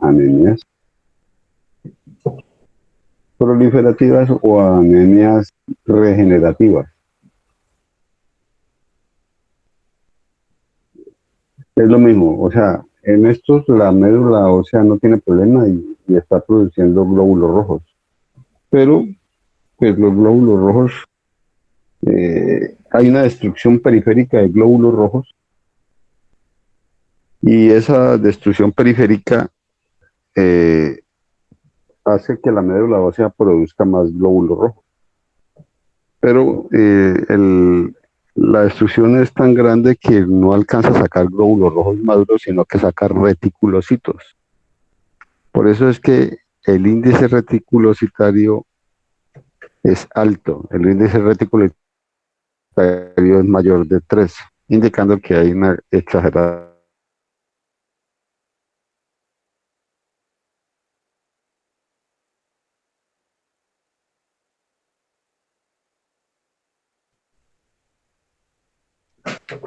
anemias proliferativas o anemias regenerativas. Es lo mismo, o sea, en estos la médula ósea no tiene problema y está produciendo glóbulos rojos, pero pues los glóbulos rojos, hay una destrucción periférica de glóbulos rojos y esa destrucción periférica eh, hace que la médula ósea produzca más glóbulos rojos. Pero la destrucción es tan grande que no alcanza a sacar glóbulos rojos maduros, sino que saca reticulocitos. Por eso es que el índice reticulocitario es alto. El índice reticulocitario es mayor de 3, indicando que hay una exagerada.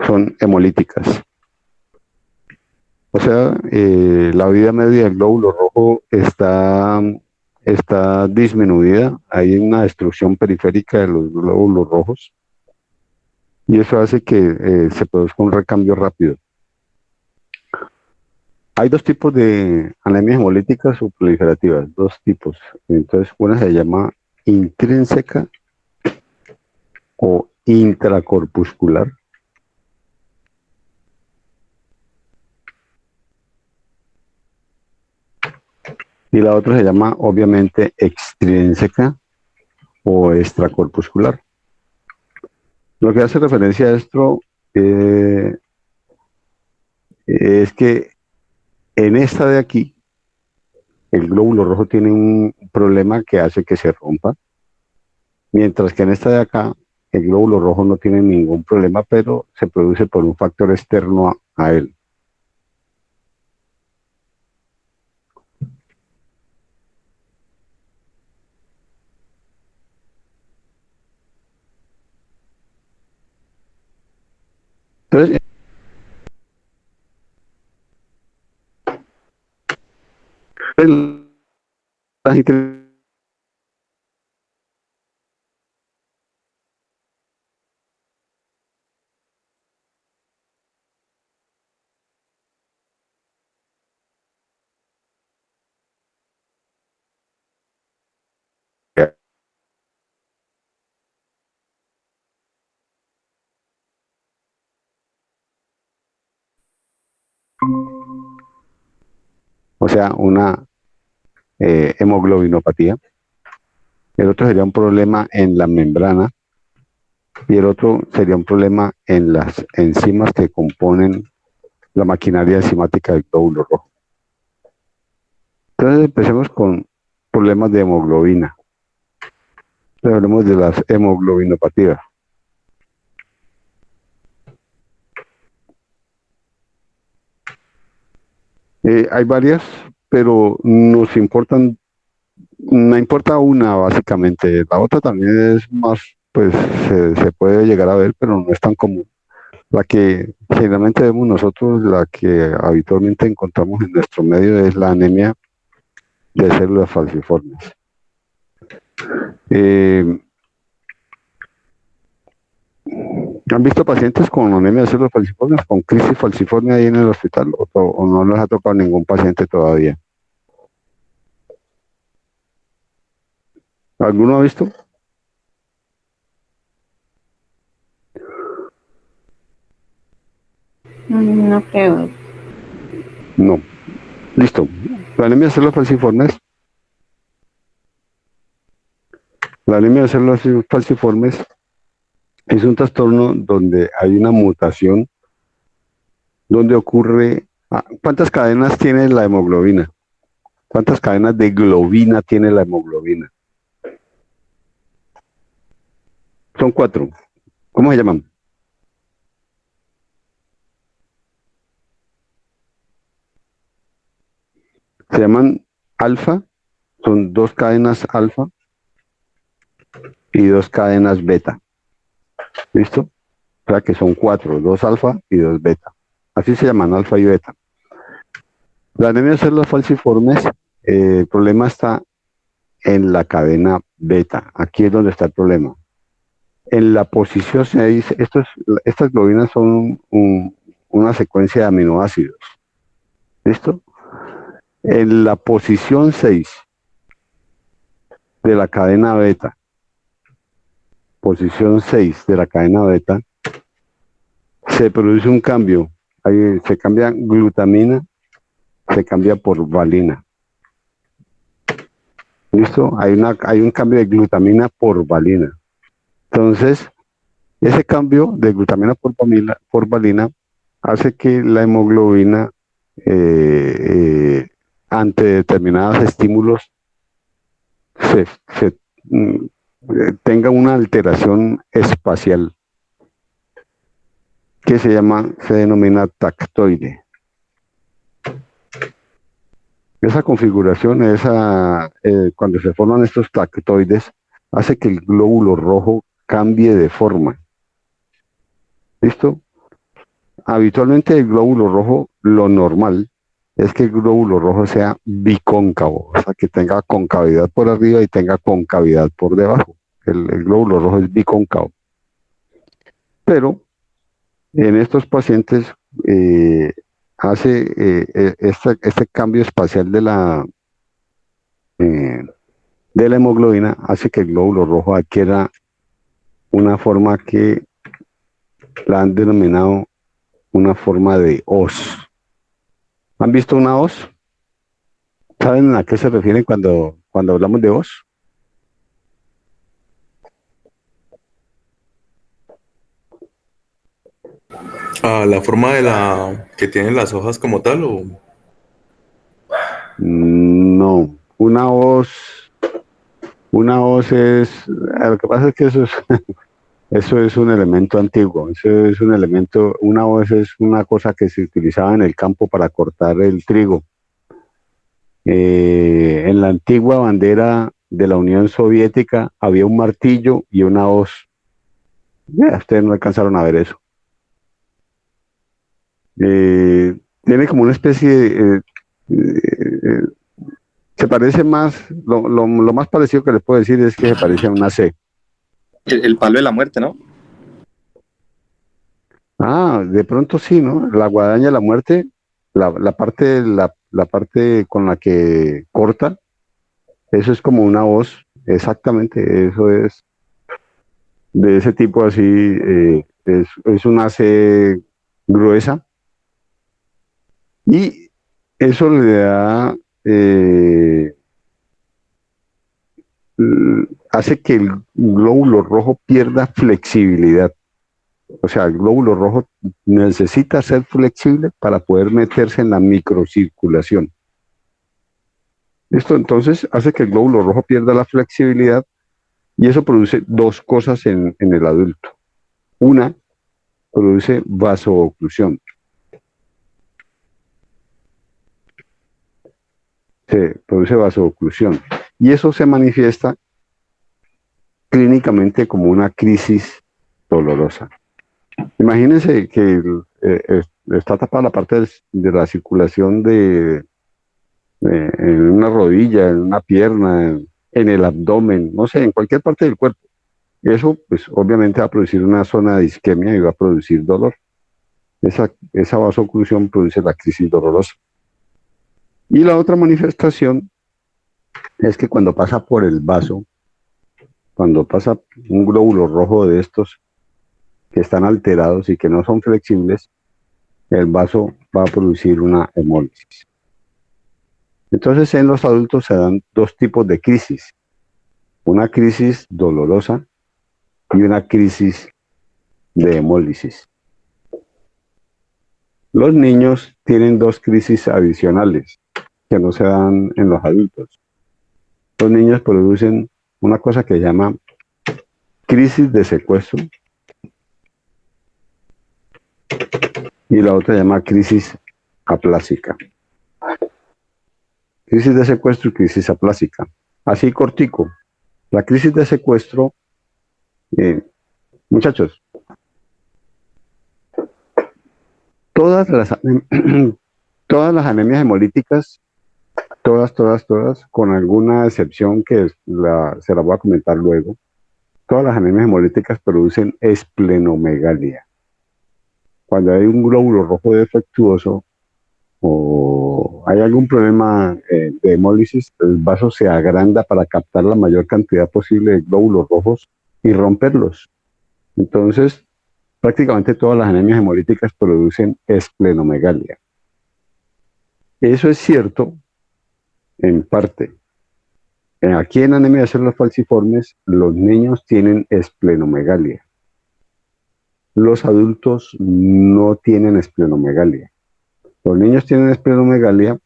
Son hemolíticas. O sea, la vida media del glóbulo rojo está disminuida. Hay una destrucción periférica de los glóbulos rojos y eso hace que se produzca un recambio rápido. Hay dos tipos de anemias hemolíticas o proliferativas, dos tipos. Entonces, una se llama intrínseca o intracorpuscular. Y la otra se llama, obviamente, extrínseca o extracorpuscular. Lo que hace referencia a esto es que en esta de aquí, el glóbulo rojo tiene un problema que hace que se rompa, mientras que en esta de acá, el glóbulo rojo no tiene ningún problema, pero se produce por un factor externo a él. Entonces, la gente, o sea, una hemoglobinopatía. El otro sería un problema en la membrana y el otro sería un problema en las enzimas que componen la maquinaria enzimática del glóbulo rojo. Entonces empecemos con problemas de hemoglobina. Entonces, hablemos de las hemoglobinopatías. Hay varias, pero me importa una básicamente. La otra también es más, pues se puede llegar a ver, pero no es tan común. La que generalmente vemos nosotros, la que habitualmente encontramos en nuestro medio es la anemia de células falciformes. ¿Han visto pacientes con anemia de células falciformes, con crisis falciforme ahí en el hospital o no les ha tocado ningún paciente todavía? ¿Alguno ha visto? No creo. No. Listo. La anemia de células falciformes. La anemia de células falciformes es un trastorno donde hay una mutación, donde ocurre... ¿Cuántas cadenas tiene la hemoglobina? ¿Cuántas cadenas de globina tiene la hemoglobina? Son 4. ¿Cómo se llaman? Se llaman alfa, son 2 cadenas alfa y 2 cadenas beta. ¿Listo? O sea que son 4, 2 alfa y 2 beta. Así se llaman alfa y beta. La anemia de células falciformes, el problema está en la cadena beta. Aquí es donde está el problema. En la posición 6, estas globinas son una secuencia de aminoácidos. ¿Listo? En la posición 6 de la cadena beta, posición 6 de la cadena beta, se produce un cambio. Ahí se cambia glutamina, se cambia por valina. ¿Listo? Hay un cambio de glutamina por valina. Entonces, ese cambio de glutamina por valina hace que la hemoglobina, ante determinados estímulos, se, se, mm, tenga una alteración espacial que se denomina tactoide. Esa configuración, cuando se forman estos tactoides, hace que el glóbulo rojo cambie de forma. ¿Listo? Habitualmente el glóbulo rojo, lo normal es que el glóbulo rojo sea bicóncavo, o sea, que tenga concavidad por arriba y tenga concavidad por debajo. El glóbulo rojo es bicóncavo. Pero en estos pacientes hace este cambio espacial eh, de la hemoglobina, hace que el glóbulo rojo adquiera una forma que la han denominado una forma de hoz. ¿Han visto una hoz? ¿Saben a qué se refieren cuando hablamos de hoz? A la forma de la que tienen las hojas como tal, o No, una hoz lo que pasa es que eso es un elemento antiguo, eso es un elemento, una hoz es una cosa que se utilizaba en el campo para cortar el trigo. En la antigua bandera de la Unión Soviética había un martillo y una hoz. Ya, ustedes no alcanzaron a ver eso. Tiene como una especie de... se parece más, lo más parecido que les puedo decir es que se parece a una C. El palo de la muerte, ¿no? Ah, de pronto sí, ¿no? La guadaña de la muerte, la parte con la que corta, eso es como una hoz, exactamente, eso es de ese tipo así, es una C gruesa y eso le da, hace que el glóbulo rojo pierda flexibilidad. O sea, el glóbulo rojo necesita ser flexible para poder meterse en la microcirculación. Esto entonces hace que el glóbulo rojo pierda la flexibilidad y eso produce dos cosas en el adulto. Una, produce vasooclusión. Se produce vasooclusión. Y eso se manifiesta clínicamente como una crisis dolorosa. Imagínense que está tapada la parte de la circulación en una rodilla, en una pierna, en el abdomen, no sé, en cualquier parte del cuerpo. Eso, pues, obviamente va a producir una zona de isquemia y va a producir dolor. Esa vasoclusión produce la crisis dolorosa. Y la otra manifestación es que cuando pasa por el vaso, cuando pasa un glóbulo rojo de estos que están alterados y que no son flexibles, el vaso va a producir una hemólisis. Entonces, en los adultos se dan dos tipos de crisis: una crisis dolorosa y una crisis de hemólisis. Los niños tienen dos crisis adicionales que no se dan en los adultos. Los niños producen una cosa que se llama crisis de secuestro y la otra se llama crisis aplásica. Crisis de secuestro y crisis aplásica. Así cortico. La crisis de secuestro, muchachos, todas las, Todas las anemias hemolíticas, todas, con alguna excepción que se la voy a comentar luego, todas las anemias hemolíticas producen esplenomegalia. Cuando hay un glóbulo rojo defectuoso o hay algún problema de hemólisis, el vaso se agranda para captar la mayor cantidad posible de glóbulos rojos y romperlos. Entonces, prácticamente todas las anemias hemolíticas producen esplenomegalia. Eso es cierto en parte. Aquí en anemia de células falciformes, los niños tienen esplenomegalia. Los adultos no tienen esplenomegalia. Los niños tienen esplenomegalia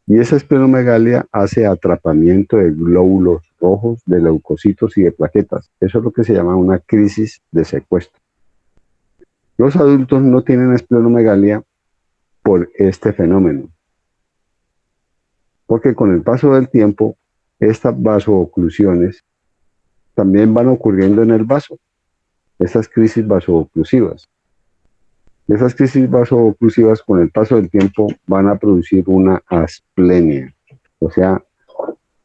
y esa esplenomegalia hace atrapamiento de glóbulos rojos, de leucocitos y de plaquetas. Eso es lo que se llama una crisis de secuestro. Los adultos no tienen esplenomegalia por este fenómeno, porque con el paso del tiempo, estas vasooclusiones también van ocurriendo en el vaso, esas crisis vasooclusivas. Esas crisis vasooclusivas con el paso del tiempo van a producir una asplenia, o sea,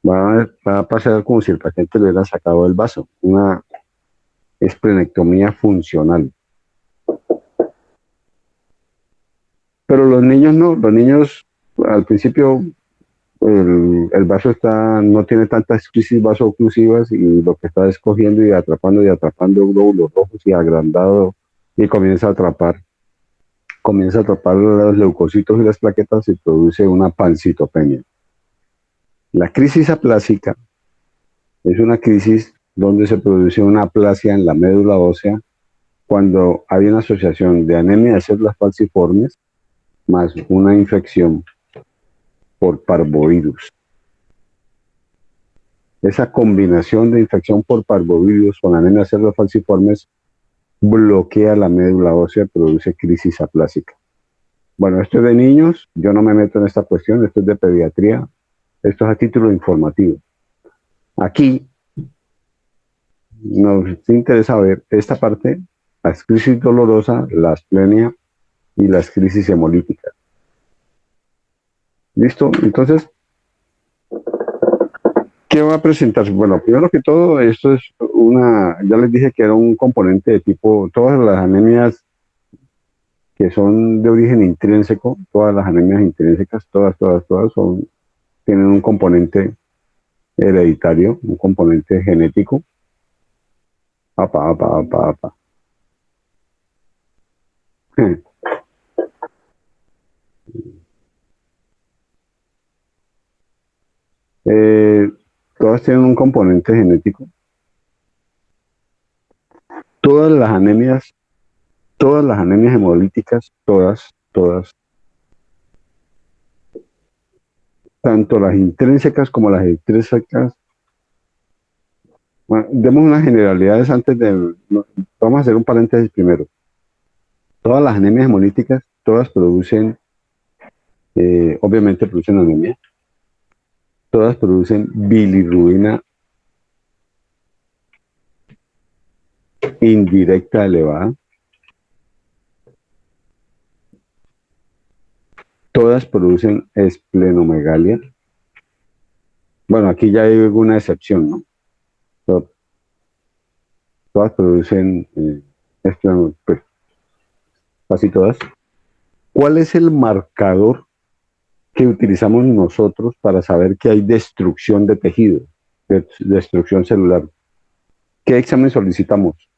va a pasar como si el paciente le hubiera sacado el vaso, una esplenectomía funcional. Pero los niños no, los niños al principio el vaso no tiene tantas crisis vasooclusivas y lo que está escogiendo y atrapando glóbulos rojos y agrandado y comienza a atrapar los leucocitos y las plaquetas y produce una pancitopenia. La crisis aplásica es una crisis donde se produce una aplasia en la médula ósea cuando hay una asociación de anemia de células falciformes más una infección por parvovirus. Esa combinación de infección por parvovirus con anemia de células falciformes bloquea la médula ósea y produce crisis aplásica. Bueno, esto es de niños, yo no me meto en esta cuestión, esto es de pediatría, esto es a título informativo. Aquí nos interesa ver esta parte, las crisis dolorosas, la asplenia y las crisis hemolíticas. ¿Listo? Entonces, ¿qué va a presentarse? Bueno, primero que todo, esto es ya les dije que era un componente de tipo, todas las anemias que son de origen intrínseco, todas las anemias intrínsecas, todas tienen un componente hereditario, un componente genético. Todas tienen un componente genético. Todas las anemias hemolíticas, todas, tanto las intrínsecas como las extrínsecas. Bueno, demos unas generalidades vamos a hacer un paréntesis primero. Todas las anemias hemolíticas, todas producen, obviamente producen anemia. Todas producen bilirrubina indirecta elevada. Todas producen esplenomegalia. Bueno, aquí ya hay alguna excepción, ¿no? Todas producen pues, casi todas. ¿Cuál es el marcador que utilizamos nosotros para saber que hay destrucción de tejido, destrucción celular? ¿Qué examen solicitamos?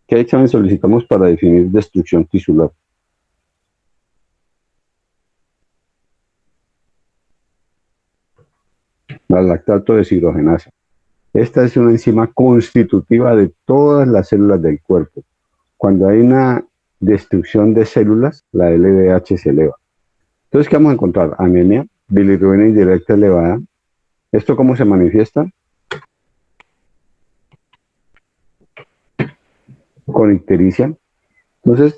¿Qué examen solicitamos para definir destrucción tisular? La lactato deshidrogenasa. Esta es una enzima constitutiva de todas las células del cuerpo. Cuando hay una destrucción de células, la LDH se eleva. Entonces, ¿qué vamos a encontrar? Anemia, bilirrubina indirecta elevada. ¿Esto cómo se manifiesta? Con ictericia. Entonces,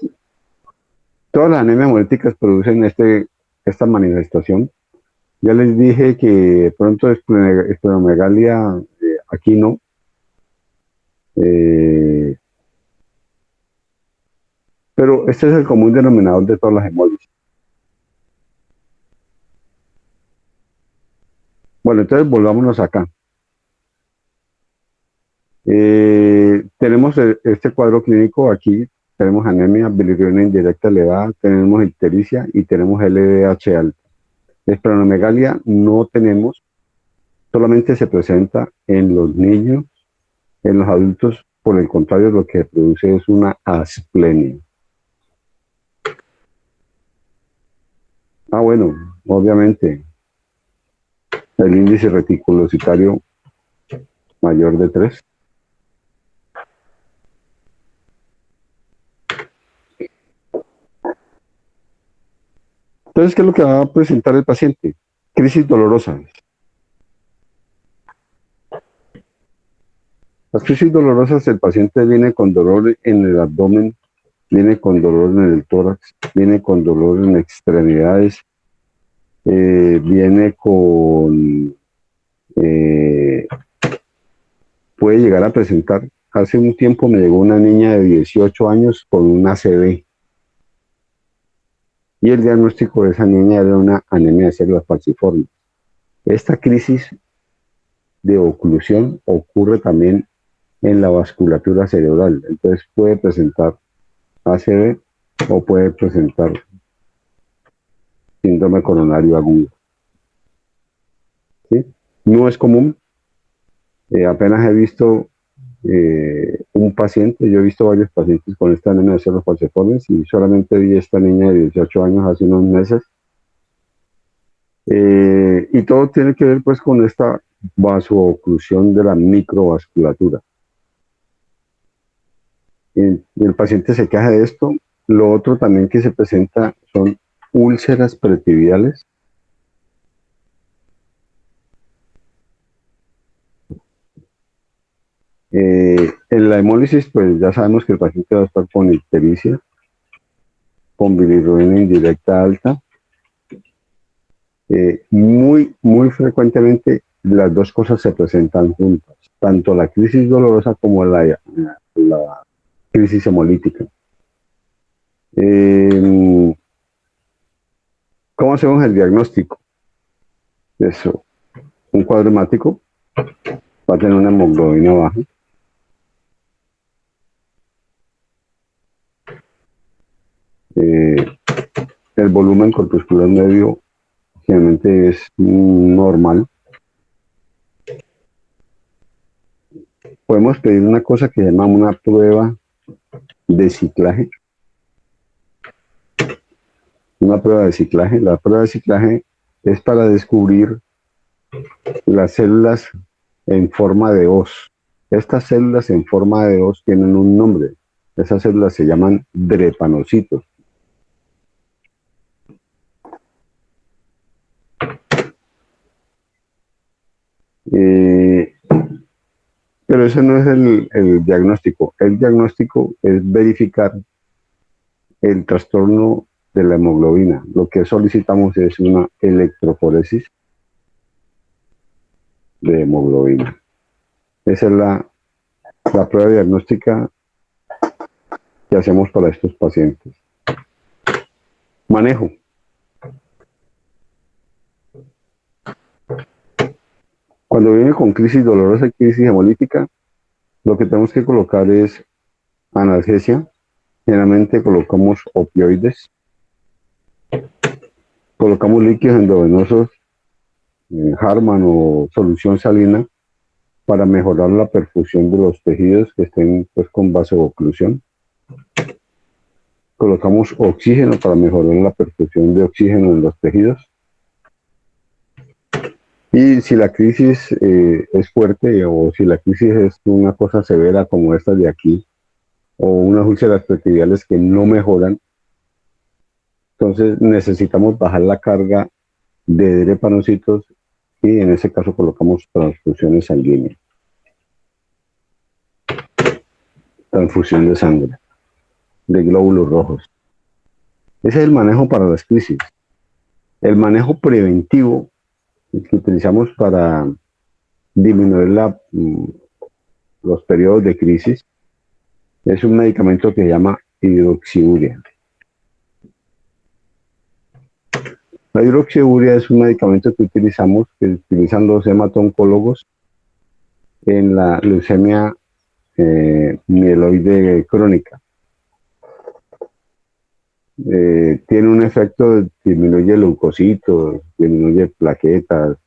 todas las anemias hemolíticas producen esta manifestación. Ya les dije que de pronto esplenomegalia aquí no. Pero este es el común denominador de todas las hemólisis. Bueno, entonces volvámonos acá. Tenemos este cuadro clínico aquí, tenemos anemia, bilirrubina indirecta elevada, tenemos ictericia y tenemos LDH alta. Esplenomegalia no tenemos, solamente se presenta en los niños, en los adultos, por el contrario, lo que produce es una asplenia. Bueno, obviamente, el índice reticulocitario mayor de 3. Entonces, ¿qué es lo que va a presentar el paciente? Crisis dolorosa. Las crisis dolorosas, el paciente viene con dolor en el abdomen, viene con dolor en el tórax, viene con dolor en extremidades, viene con... puede llegar a presentar. Hace un tiempo me llegó una niña de 18 años con una ACV. Y el diagnóstico de esa niña era una anemia de células falciformes. Esta crisis de oclusión ocurre también en la vasculatura cerebral. Entonces puede presentar ACV o puede presentar síndrome coronario agudo. ¿Sí? No es común. Apenas he visto un paciente, yo he visto varios pacientes con esta anemia de células falciformes y solamente vi esta niña de 18 años hace unos meses. Y todo tiene que ver pues con esta vasooclusión de la microvasculatura. El paciente se queja de esto. Lo otro también que se presenta son úlceras pretibiales. En la hemólisis, pues ya sabemos que el paciente va a estar con ictericia, con bilirrubina indirecta alta. Muy frecuentemente las dos cosas se presentan juntas, tanto la crisis dolorosa como la crisis hemolítica. ¿Cómo hacemos el diagnóstico? Eso, un cuadro hemático va a tener una hemoglobina baja. El volumen corpuscular medio generalmente es normal. Podemos pedir una cosa que se llama una prueba de ciclaje. Una prueba de ciclaje. La prueba de ciclaje es para descubrir las células en forma de hoz. Estas células en forma de hoz tienen un nombre. Esas células se llaman drepanocitos. Pero ese no es el diagnóstico. El diagnóstico es verificar el trastorno de la hemoglobina. Lo que solicitamos es una electroforesis de hemoglobina. Esa es la prueba diagnóstica que hacemos para estos pacientes. Manejo. Cuando viene con crisis dolorosa y crisis hemolítica, lo que tenemos que colocar es analgesia. Generalmente colocamos opioides, colocamos líquidos endovenosos, Harman o solución salina, para mejorar la perfusión de los tejidos que estén pues, con vasooclusión. Colocamos oxígeno para mejorar la perfusión de oxígeno en los tejidos. Y si la crisis es fuerte o si la crisis es una cosa severa como esta de aquí, o unas úlceras pretibiales que no mejoran, entonces necesitamos bajar la carga de drepanocitos y en ese caso colocamos transfusiones sanguíneas. Transfusión de sangre, de glóbulos rojos. Ese es el manejo para las crisis. El manejo preventivo que utilizamos para disminuir los periodos de crisis es un medicamento que se llama hidroxiurea. La hidroxiurea es un medicamento que utilizan los hematooncólogos en la leucemia mieloide crónica. Tiene un efecto, disminuye leucocitos, disminuye plaquetas,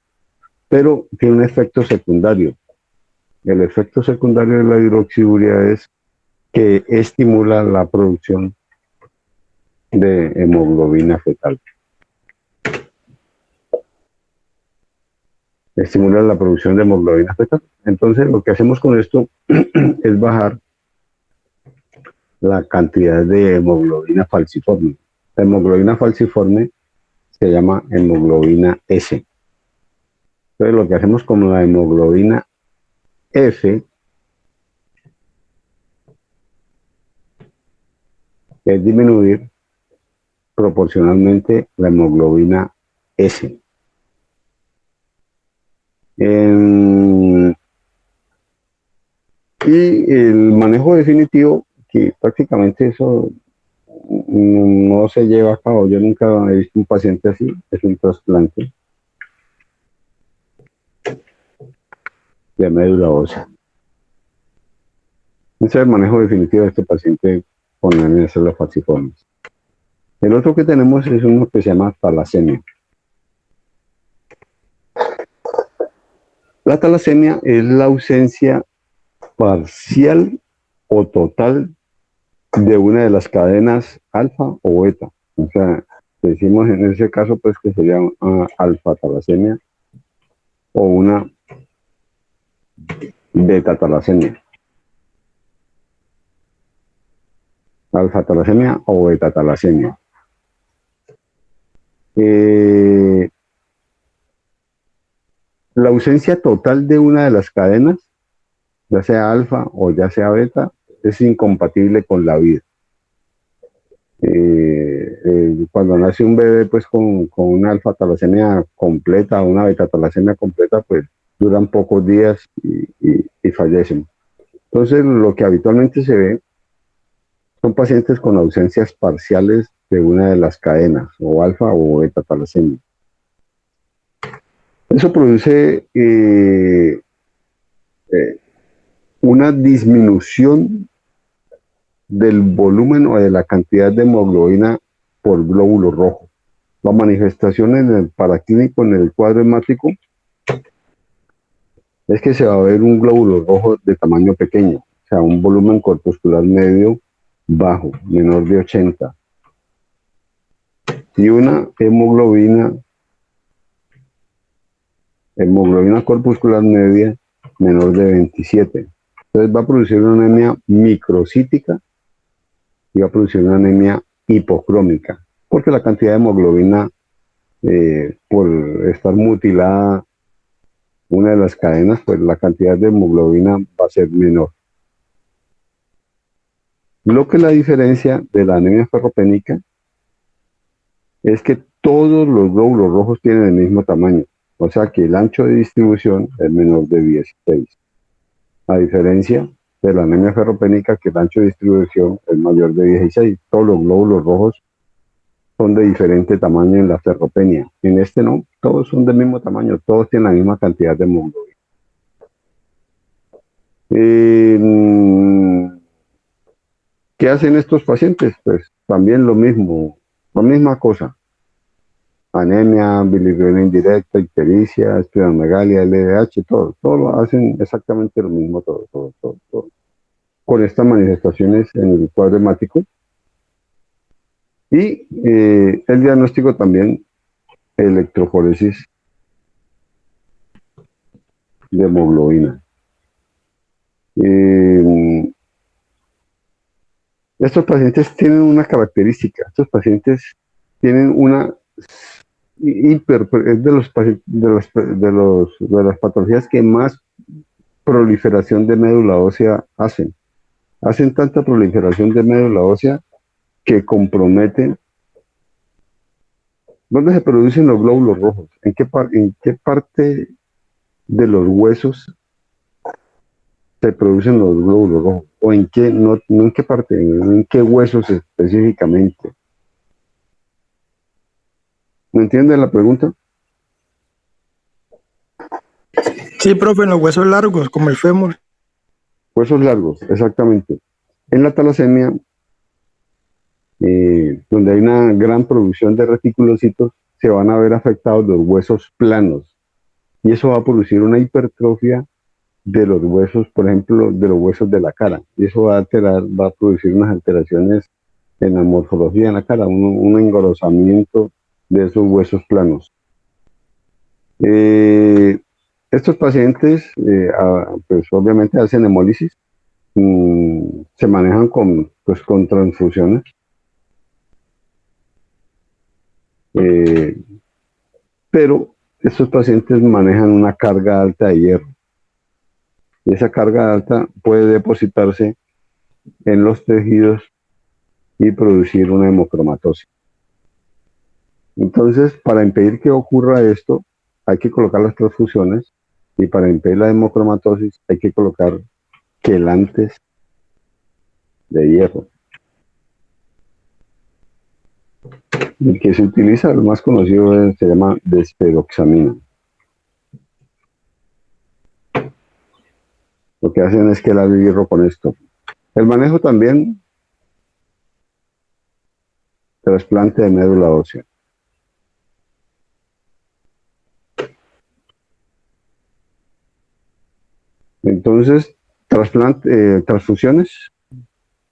pero tiene un efecto secundario. El efecto secundario de la hidroxiurea es que estimula la producción de hemoglobina fetal. Estimula la producción de hemoglobina fetal. Entonces, lo que hacemos con esto es bajar la cantidad de hemoglobina falciforme. La hemoglobina falciforme se llama hemoglobina S. Entonces, lo que hacemos con la hemoglobina F es disminuir proporcionalmente la hemoglobina S. Y el manejo definitivo, que prácticamente eso no se lleva a cabo. Yo nunca he visto un paciente así, es un trasplante de médula ósea. Ese es el manejo definitivo de este paciente con anemia de células falciformes. El otro que tenemos es uno que se llama talasemia. La talasemia es la ausencia parcial o total de una de las cadenas alfa o beta. O sea, decimos en ese caso pues que sería una alfa talasemia o una beta talasemia. Alfa talasemia o beta talasemia. La ausencia total de una de las cadenas, ya sea alfa o ya sea beta, es incompatible con la vida. Cuando nace un bebé pues con una alfa talasemia completa o una beta talasemia completa, pues duran pocos días y fallecen. Entonces, lo que habitualmente se ve son pacientes con ausencias parciales de una de las cadenas, o alfa o beta talasemia. Eso produce una disminución del volumen o de la cantidad de hemoglobina por glóbulo rojo. La manifestación en el paraclínico, en el cuadro hemático, es que se va a ver un glóbulo rojo de tamaño pequeño, o sea, un volumen corpuscular medio bajo, menor de 80, y una hemoglobina corpuscular media menor de 27. Entonces va a producir una anemia microcítica y va a producir una anemia hipocrómica, porque la cantidad de hemoglobina, por estar mutilada una de las cadenas, pues la cantidad de hemoglobina va a ser menor. Lo que la diferencia de la anemia ferropénica es que todos los glóbulos rojos tienen el mismo tamaño, o sea que el ancho de distribución es menor de 16. A diferencia de la anemia ferropénica, que el ancho de distribución es mayor de 16. Todos los glóbulos rojos son de diferente tamaño en la ferropenia. En este no, todos son del mismo tamaño, todos tienen la misma cantidad de hemoglobina. ¿Qué hacen estos pacientes? Pues también lo mismo, la misma cosa. Anemia, bilirrubina indirecta, ictericia, esplenomegalia, LDH, todo lo hacen exactamente lo mismo, todo. Con estas manifestaciones en el cuadro hemático. Y el diagnóstico también, electroforesis de hemoglobina. Estos pacientes tienen una característica, estos pacientes tienen una es de las patologías que más proliferación de médula ósea hacen. Hacen tanta proliferación de médula ósea que comprometen. ¿Dónde se producen los glóbulos rojos? ¿En qué parte de los huesos se producen los glóbulos rojos, o en qué, no en qué parte, en qué huesos específicamente. ¿Me entiende la pregunta? Sí, profe, en los huesos largos, como el fémur. Huesos largos, exactamente. En la talasemia, donde hay una gran producción de reticulocitos, se van a ver afectados los huesos planos, y eso va a producir una hipertrofia de los huesos, por ejemplo, de los huesos de la cara, y eso va a alterar, va a producir unas alteraciones en la morfología de la cara, un engrosamiento de esos huesos planos. Estos pacientes, pues obviamente hacen hemólisis, se manejan pues, con transfusiones. Pero estos pacientes manejan una carga alta de hierro. Y esa carga alta puede depositarse en los tejidos y producir una hemocromatosis. Entonces, para impedir que ocurra esto, hay que colocar las transfusiones, y para impedir la hemocromatosis hay que colocar quelantes de hierro. El que se utiliza, el más conocido, se llama desferoxamina. Lo que hacen es quelar el hierro con esto. El manejo también, trasplante de médula ósea. Entonces, transfusiones,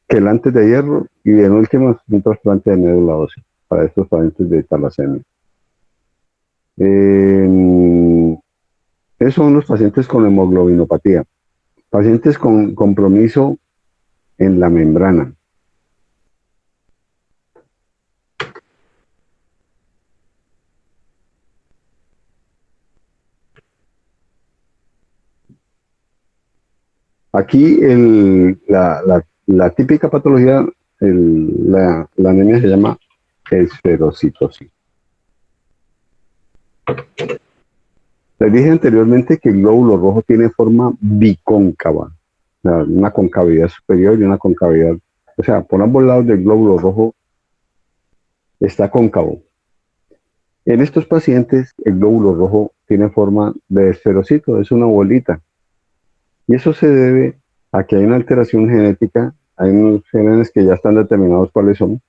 quelantes de hierro, y en último un trasplante de médula ósea para estos pacientes de talasemia. Esos son los pacientes con hemoglobinopatía. Pacientes con compromiso en la membrana. Aquí la típica patología, la anemia se llama esferocitosis. Les dije anteriormente que el glóbulo rojo tiene forma bicóncava, una concavidad superior y una concavidad, o sea, por ambos lados del glóbulo rojo está cóncavo. En estos pacientes, el glóbulo rojo tiene forma de esferocito, es una bolita. Y eso se debe a que hay una alteración genética, hay unos genes que ya están determinados cuáles son,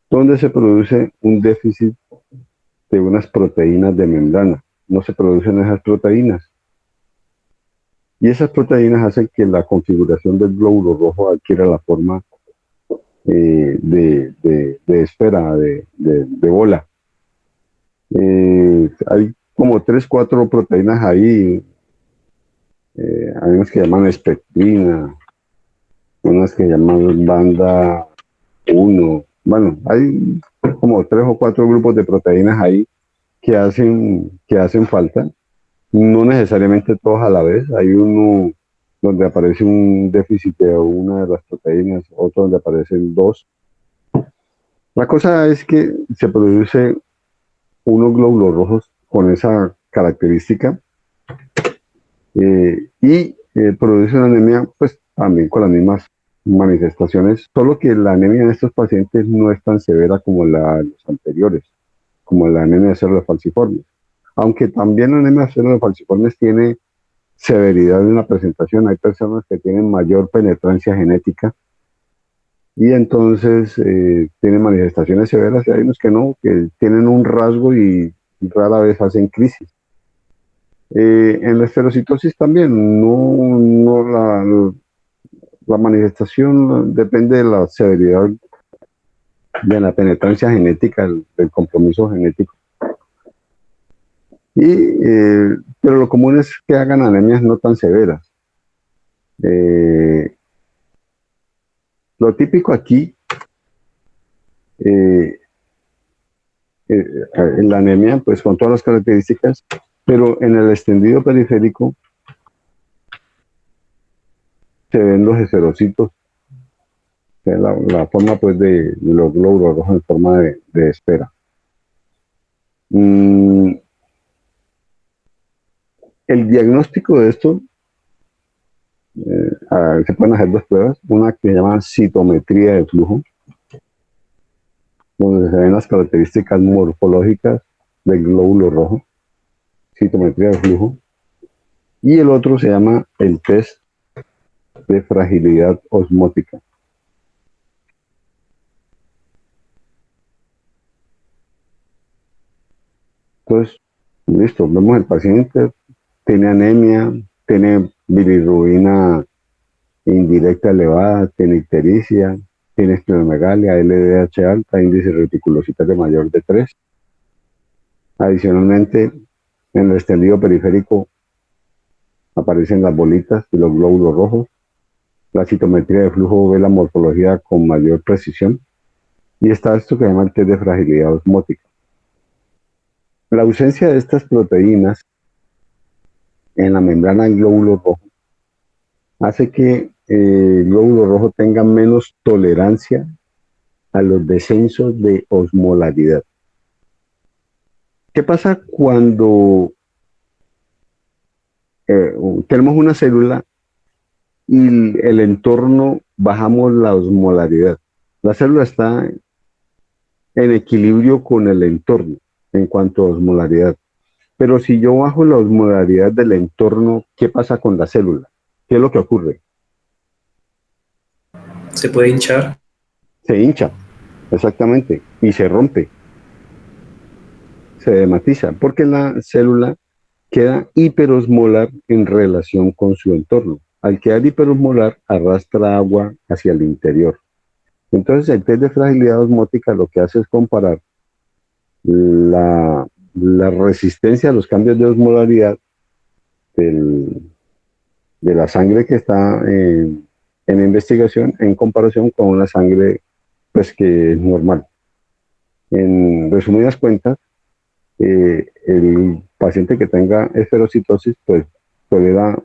donde se produce un déficit de unas proteínas de membrana. No se producen esas proteínas. Y esas proteínas hacen que la configuración del glóbulo rojo adquiera la forma de esfera, de bola. Hay como 3, 4 proteínas ahí. Hay unas que llaman espectrina, unas que llaman banda 1. Bueno, hay como 3 o 4 grupos de proteínas ahí que hacen falta. No necesariamente todos a la vez. Hay uno donde aparece un déficit de una de las proteínas, otro donde aparecen 2. La cosa es que se produce unos glóbulos rojos con esa característica, y produce una anemia, pues también con las mismas manifestaciones, solo que la anemia en estos pacientes no es tan severa como la de los anteriores, como la anemia de células falciformes. Aunque también la anemia de células falciformes tiene severidad en la presentación, hay personas que tienen mayor penetrancia genética y entonces tienen manifestaciones severas, y hay unos que no, que tienen un rasgo y rara vez hacen crisis. En la esferocitosis también, la manifestación depende de la severidad de la penetrancia genética, del compromiso genético. Pero lo común es que hagan anemias no tan severas. Lo típico aquí, en la anemia, pues con todas las características, pero en el extendido periférico se ven los esferocitos, la forma pues de los glóbulos rojos en forma de esfera. El diagnóstico de esto se pueden hacer dos pruebas, una que se llama citometría de flujo, donde se ven las características morfológicas del glóbulo rojo, citometría de flujo, y el otro se llama el test de fragilidad osmótica. Entonces, listo, vemos el paciente, tiene anemia, tiene bilirrubina indirecta elevada, tiene ictericia, tiene esplenomegalia, LDH alta, índice reticulocitario mayor de 3. Adicionalmente, en el extendido periférico aparecen las bolitas y los glóbulos rojos. La citometría de flujo ve la morfología con mayor precisión. Y está esto que se llama el test de fragilidad osmótica. La ausencia de estas proteínas en la membrana del glóbulo rojo hace que el glóbulo rojo tenga menos tolerancia a los descensos de osmolaridad. ¿Qué pasa cuando tenemos una célula y el entorno bajamos la osmolaridad? La célula está en equilibrio con el entorno en cuanto a osmolaridad. Pero si yo bajo la osmolaridad del entorno, ¿qué pasa con la célula? ¿Qué es lo que ocurre? Se puede hinchar. Se hincha, exactamente, y se rompe, se dematiza, porque la célula queda hiperosmolar en relación con su entorno. Al quedar hiperosmolar, arrastra agua hacia el interior. Entonces, el test de fragilidad osmótica lo que hace es comparar la resistencia a los cambios de osmolaridad de la sangre que está en investigación en comparación con una sangre pues que es normal. En resumidas cuentas, el paciente que tenga esferocitosis pues tolera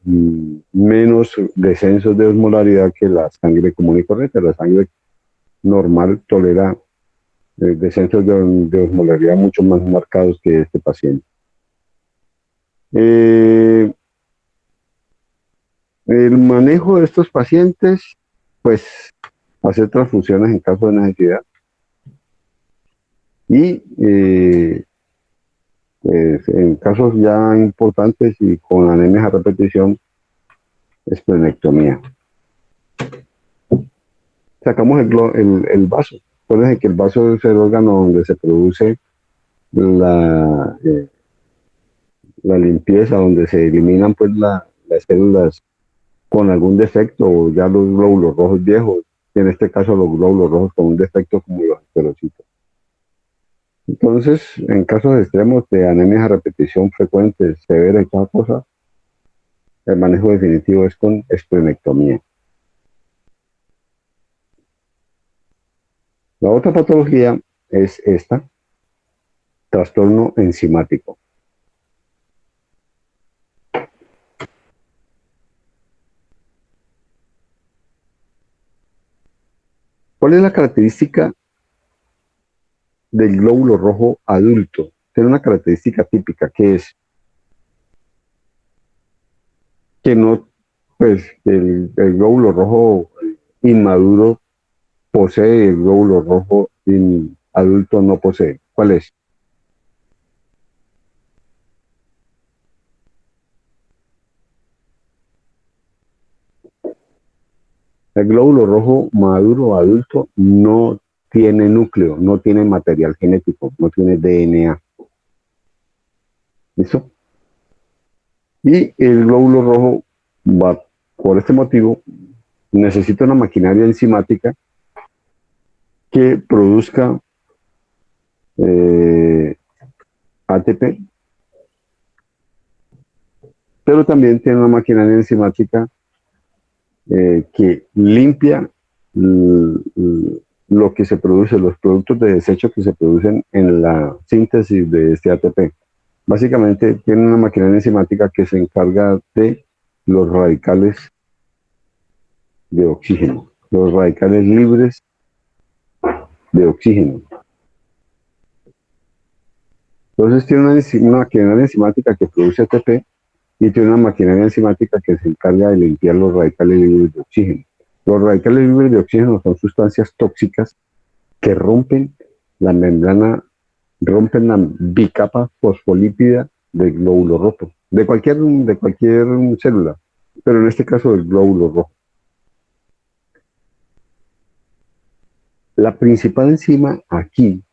menos descensos de osmolaridad que la sangre común y corriente. La sangre normal tolera descensos de osmolaridad mucho más marcados que este paciente. El manejo de estos pacientes, pues hacer transfusiones en caso de necesidad y pues, en casos ya importantes y con anemias a repetición, esplenectomía. Sacamos el vaso. Recuerden que el vaso es el órgano donde se produce la limpieza, donde se eliminan pues las células con algún defecto o ya los glóbulos rojos viejos, en este caso los glóbulos rojos con un defecto como los esferocitos. Entonces, en casos extremos de anemias a repetición frecuentes, severas y toda cosa, el manejo definitivo es con esplenectomía. La otra patología es esta, trastorno enzimático. ¿Cuál es la característica del glóbulo rojo adulto? Tiene una característica típica que es que no, pues el glóbulo rojo inmaduro posee, el glóbulo rojo adulto no posee. ¿Cuál es? El glóbulo rojo maduro adulto no tiene núcleo, no tiene material genético, no tiene DNA. ¿Listo? Y el glóbulo rojo va, por este motivo, necesita una maquinaria enzimática que produzca ATP, pero también tiene una maquinaria enzimática que limpia lo que se produce, los productos de desecho que se producen en la síntesis de este ATP. Básicamente tiene una maquinaria enzimática que se encarga de los radicales de oxígeno, los radicales libres de oxígeno. Entonces tiene una maquinaria enzimática que produce ATP y tiene una maquinaria enzimática que se encarga de limpiar los radicales libres de oxígeno. Los radicales libres de oxígeno son sustancias tóxicas que rompen la membrana, rompen la bicapa fosfolípida del glóbulo rojo, de cualquier célula, pero en este caso del glóbulo rojo. La principal enzima aquí,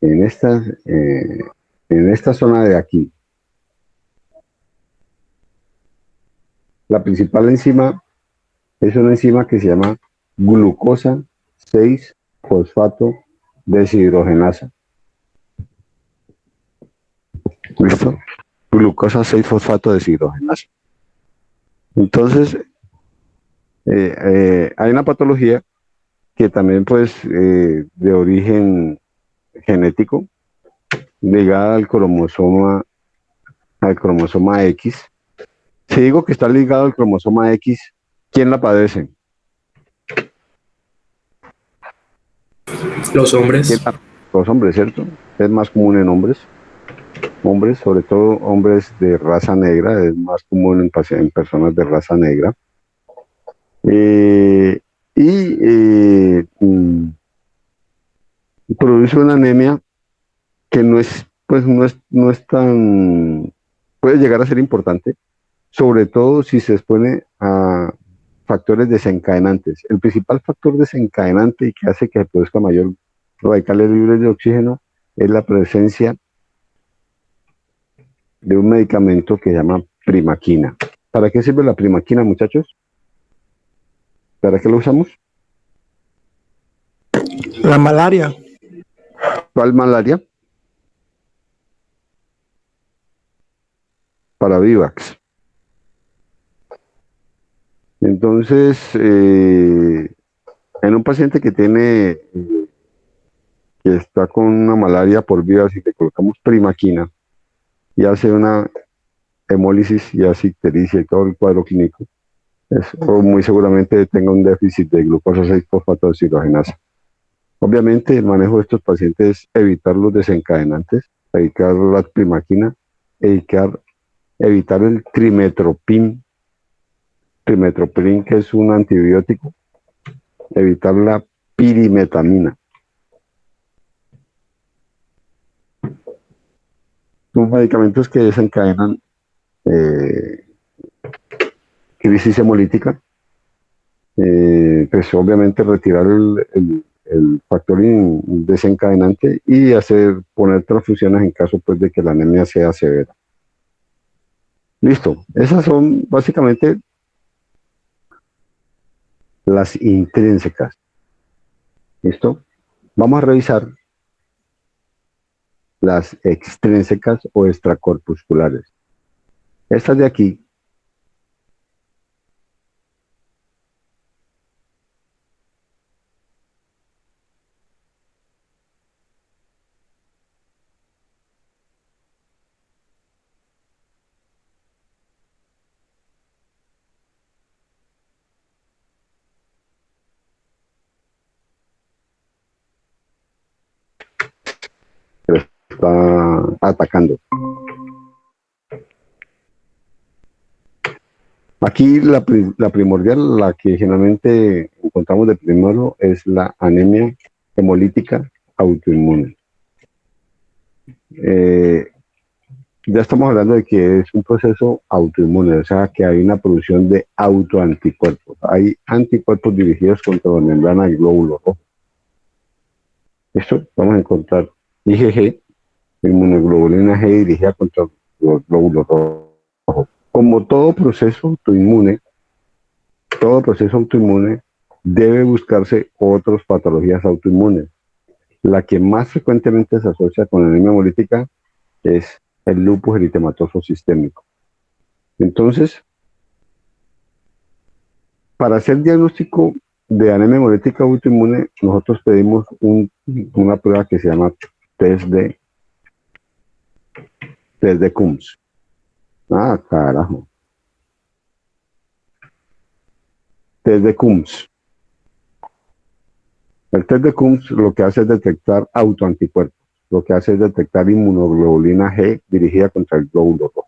en esta zona de aquí, la principal enzima es una enzima que se llama glucosa 6-fosfato deshidrogenasa. ¿Listo? Glucosa 6-fosfato deshidrogenasa. Entonces, hay una patología que también pues de origen genético, ligada al cromosoma X. Si digo que está ligado al cromosoma X, ¿quién la padece? Los hombres. Los hombres, ¿cierto? Es más común en hombres. Hombres, sobre todo hombres de raza negra, es más común en personas de raza negra. Produce una anemia que no es tan, puede llegar a ser importante, sobre todo si se expone a factores desencadenantes. El principal factor desencadenante y que hace que se produzca mayor radicales libres de oxígeno es la presencia de un medicamento que se llama primaquina. ¿Para qué sirve la primaquina, muchachos? ¿Para qué lo usamos? La malaria. ¿Cuál malaria? Para Vivax. Entonces, en un paciente que está con una malaria por Vivax y le colocamos primaquina y hace una hemólisis y hace ictericia y todo el cuadro clínico, o muy seguramente tenga un déficit de glucosa 6-fosfato deshidrogenasa. Obviamente el manejo de estos pacientes es evitar los desencadenantes, evitar la primaquina, evitar el trimetoprim, que es un antibiótico, evitar la pirimetamina. Son medicamentos que desencadenan crisis hemolítica, pues obviamente retirar el factor desencadenante y poner transfusiones en caso pues de que la anemia sea severa. Listo, esas son básicamente las intrínsecas. ¿Listo? Vamos a revisar las extrínsecas o extracorpusculares. Estas de aquí está atacando. Aquí la primordial, la que generalmente encontramos de primero, es la anemia hemolítica autoinmune. Ya estamos hablando de que es un proceso autoinmune, o sea que hay una producción de autoanticuerpos. Hay anticuerpos dirigidos contra la membrana del glóbulo rojo. Esto vamos a encontrar IgG, inmunoglobulina G dirigida contra los glóbulos rojos. Como todo proceso autoinmune debe buscarse otras patologías autoinmunes. La que más frecuentemente se asocia con la anemia hemolítica es el lupus eritematoso sistémico. Entonces, para hacer diagnóstico de anemia hemolítica autoinmune, nosotros pedimos una prueba que se llama test de Coombs. Ah, carajo. Test de Coombs. El test de Coombs lo que hace es detectar autoanticuerpos. Lo que hace es detectar inmunoglobulina G dirigida contra el glóbulo rojo.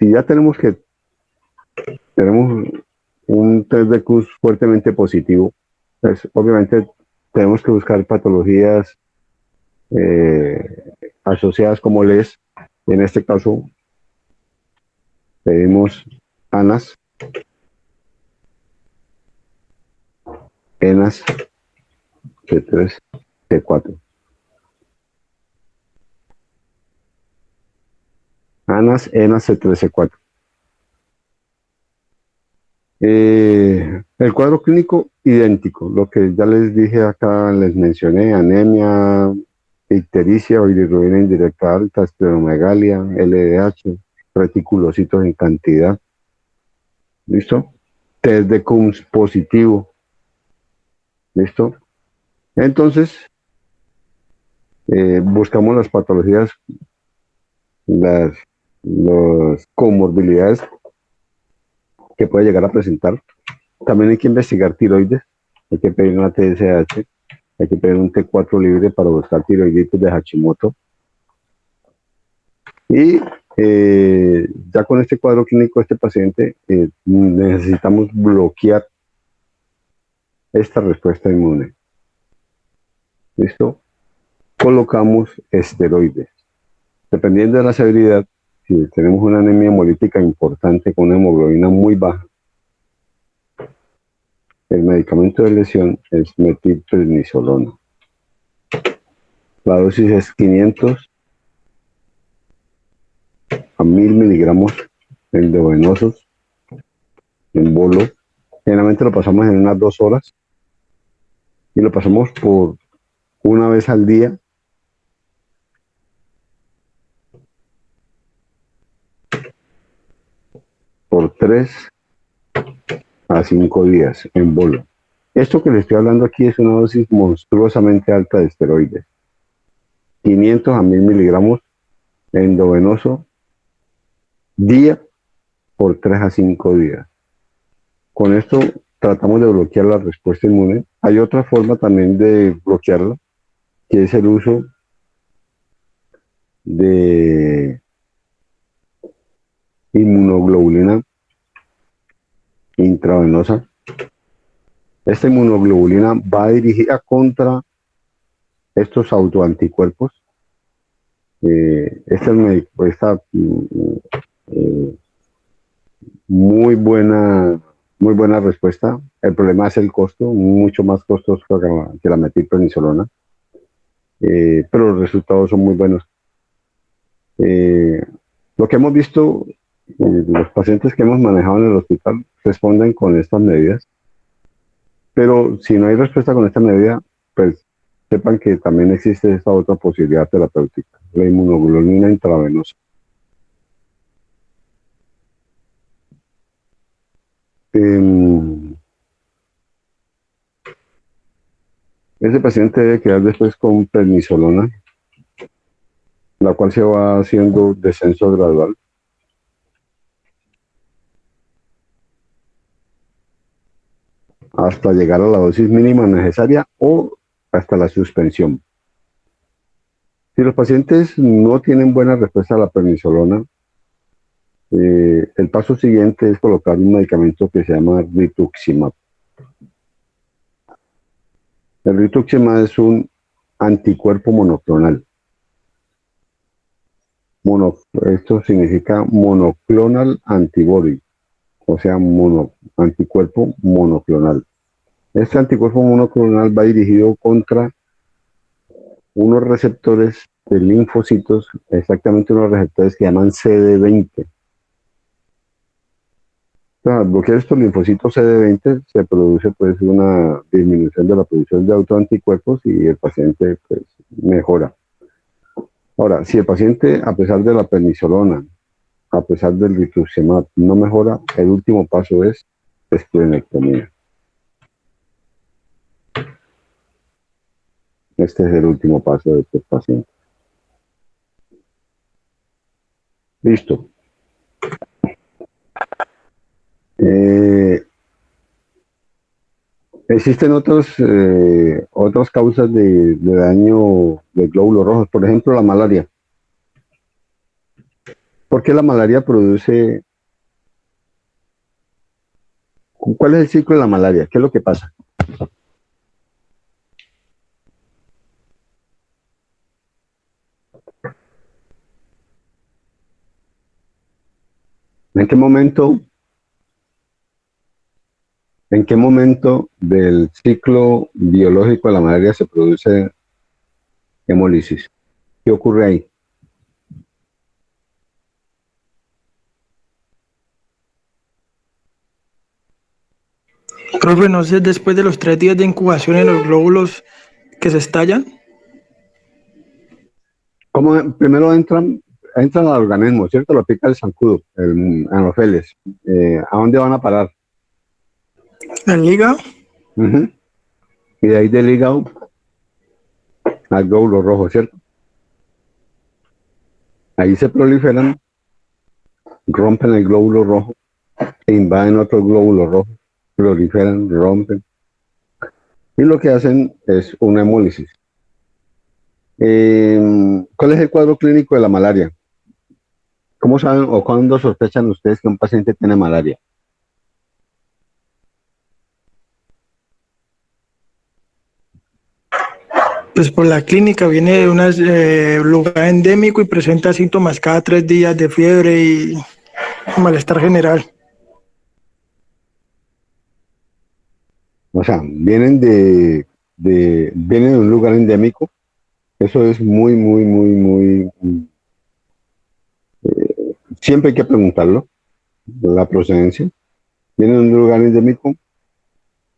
si ya tenemos un test de CUS fuertemente positivo, pues obviamente tenemos que buscar patologías asociadas como LES. En este caso, pedimos ANAS, ENAS, C3, C4. ANAS, ENAS, C3, C4. El cuadro clínico idéntico, lo que ya les dije acá, les mencioné: anemia, ictericia o bilirrubina indirecta alta, esplenomegalia, LDH, reticulocitos en cantidad. ¿Listo? Test de CUMS positivo. ¿Listo? Entonces, buscamos las patologías, las comorbilidades que puede llegar a presentar. También hay que investigar tiroides, hay que pedir una TSH, hay que pedir un T4 libre para buscar tiroiditis de Hashimoto. Y ya con este cuadro clínico de este paciente, necesitamos bloquear esta respuesta inmune. ¿Listo? Colocamos esteroides. Dependiendo de la severidad, si tenemos una anemia hemolítica importante con una hemoglobina muy baja, el medicamento de lesión es metilprednisolona. La dosis es 500 a 1000 miligramos endovenosos en bolo. Generalmente lo pasamos en unas 2 horas y lo pasamos por una vez al día. Por 3 a 5 días en bolo. Esto que les estoy hablando aquí es una dosis monstruosamente alta de esteroides. 500 a 1000 miligramos endovenoso día por 3 a 5 días. Con esto tratamos de bloquear la respuesta inmune. Hay otra forma también de bloquearla, que es el uso de inmunoglobulina intravenosa. Esta inmunoglobulina va dirigida contra estos autoanticuerpos. Esta muy buena respuesta. El problema es el costo, mucho más costoso que la metilprednisolona, pero los resultados son muy buenos. Lo que hemos visto, los pacientes que hemos manejado en el hospital responden con estas medidas, pero si no hay respuesta con esta medida, pues sepan que también existe esta otra posibilidad terapéutica, la inmunoglobulina intravenosa. Ese paciente debe quedar después con prednisolona, la cual se va haciendo descenso gradual. Hasta llegar a la dosis mínima necesaria o hasta la suspensión. Si los pacientes no tienen buena respuesta a la prednisolona, el paso siguiente es colocar un medicamento que se llama rituximab. El rituximab es un anticuerpo monoclonal. Esto significa monoclonal antibody, o sea, anticuerpo monoclonal. Este anticuerpo monoclonal va dirigido contra unos receptores de linfocitos, exactamente unos receptores que llaman CD20. Al bloquear estos linfocitos CD20 se produce pues una disminución de la producción de autoanticuerpos y el paciente pues mejora. Ahora, si el paciente, a pesar de la prednisolona, a pesar del rituximab, no mejora, el último paso es esplenectomía. Este es el último paso de estos pacientes. Listo. Existen otras causas de daño de glóbulos rojos, por ejemplo la malaria. ¿Por qué la malaria produce? ¿Cuál es el ciclo de la malaria? ¿Qué es lo que pasa? ¿En qué momento, en qué momento del ciclo biológico de la malaria se produce hemólisis? ¿Qué ocurre ahí? Profe, no sé, después de los 3 días de incubación en los glóbulos que se estallan. ¿Cómo primero entran al organismo, ¿cierto? Lo pica el zancudo, el Anopheles. ¿A dónde van a parar? El hígado. Ujú. Y de ahí del hígado al glóbulo rojo, ¿cierto? Ahí se proliferan, rompen el glóbulo rojo, e invaden otro glóbulo rojo, proliferan, rompen. Y lo que hacen es una hemólisis. ¿Cuál es el cuadro clínico de la malaria? ¿Cómo saben o cuándo sospechan ustedes que un paciente tiene malaria? Pues por la clínica viene de un lugar endémico y presenta síntomas cada 3 días de fiebre y malestar general. O sea, vienen de un lugar endémico. Eso es muy. Siempre hay que preguntarlo, la procedencia. Viene de un lugar endémico,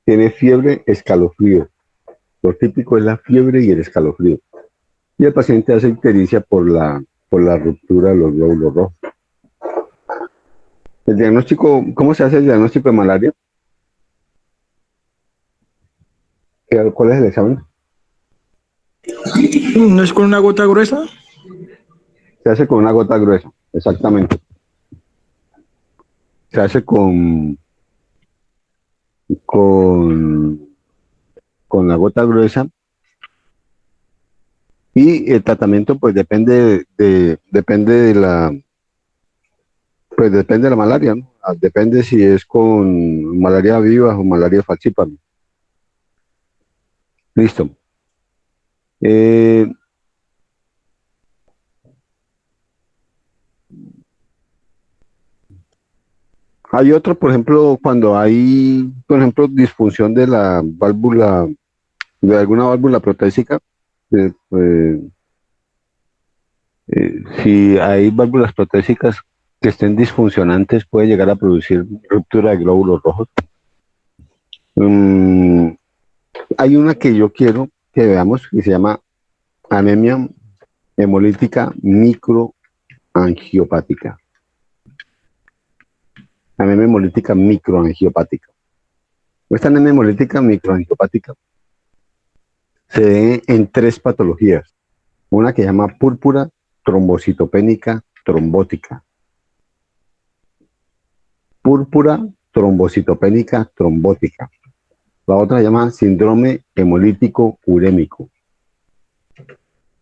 tiene fiebre, escalofrío. Lo típico es la fiebre y el escalofrío. Y el paciente hace ictericia por la ruptura de los glóbulos rojos. El diagnóstico, ¿cómo se hace el diagnóstico de malaria? ¿Cuál es el examen? ¿No es con una gota gruesa? Se hace con una gota gruesa, exactamente. Se hace con, con la gota gruesa y el tratamiento pues depende de la malaria, ¿no? Depende si es con malaria viva o malaria falciparum. Listo. Eh, Hay otro, por ejemplo, cuando hay, por ejemplo, disfunción de la válvula, de alguna válvula protésica, eh, eh, si hay válvulas protésicas que estén disfuncionantes, puede llegar a producir ruptura de glóbulos rojos. Mm, Hay una que yo quiero que veamos que se llama anemia hemolítica microangiopática. Anemia hemolítica microangiopática. Esta anemia hemolítica microangiopática se ve en 3 patologías. Una que se llama púrpura trombocitopénica trombótica. Púrpura trombocitopénica trombótica. La otra se llama síndrome hemolítico urémico.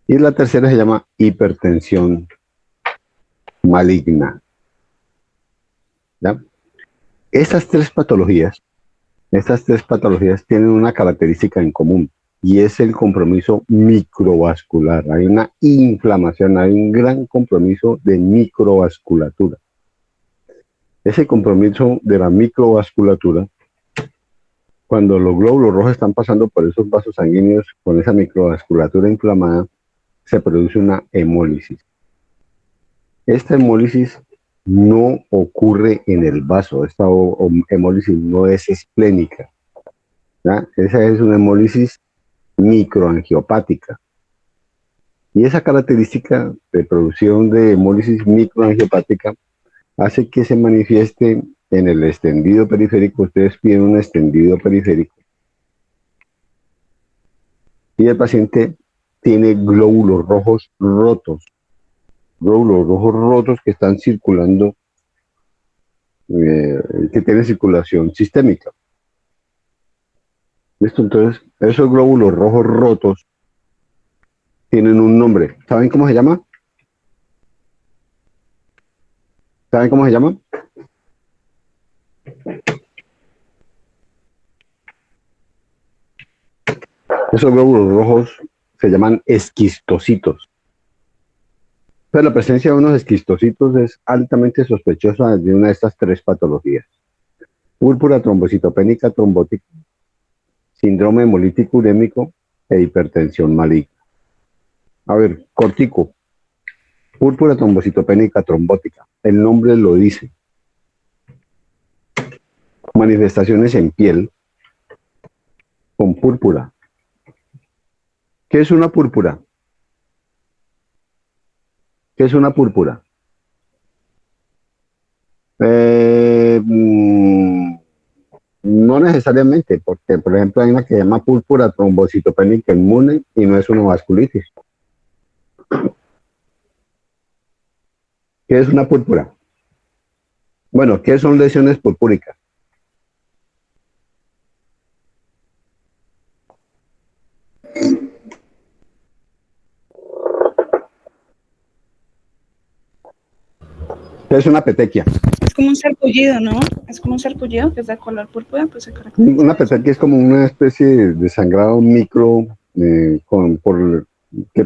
Y la tercera se llama hipertensión maligna. ¿Ya? Estas tres patologías tienen una característica en común y es el compromiso microvascular. Hay una inflamación, hay un gran compromiso de microvasculatura. Ese compromiso de la microvasculatura, cuando los glóbulos rojos están pasando por esos vasos sanguíneos con esa microvasculatura inflamada, se produce una hemólisis. Esta hemólisis no ocurre en el vaso, esta hemólisis no es esplénica, ¿ya? Esa es una hemólisis microangiopática. Y esa característica de producción de hemólisis microangiopática hace que se manifieste en el extendido periférico. Ustedes piden un extendido periférico y el paciente tiene glóbulos rojos rotos que están circulando, que tienen circulación sistémica. ¿Listo? Entonces, esos glóbulos rojos rotos tienen un nombre. ¿Saben cómo se llama? ¿Saben cómo se llama? Esos glóbulos rojos se llaman esquistocitos. Pero la presencia de unos esquistocitos es altamente sospechosa de una de estas tres patologías: púrpura trombocitopénica trombótica, síndrome hemolítico urémico e hipertensión maligna. A ver, cortico. Púrpura trombocitopénica trombótica. El nombre lo dice. Manifestaciones en piel con púrpura. ¿Qué es una púrpura? ¿Qué es una púrpura? No necesariamente, porque por ejemplo hay una que se llama púrpura trombocitopénica inmune y no es una vasculitis. ¿Qué es una púrpura? Bueno, ¿qué son lesiones purpúricas? ¿Qué es una petequia? Es como un sarpullido, ¿no? Es como un sarpullido que es de color púrpura, pues se caracteriza. Una petequia es como una especie de sangrado micro, que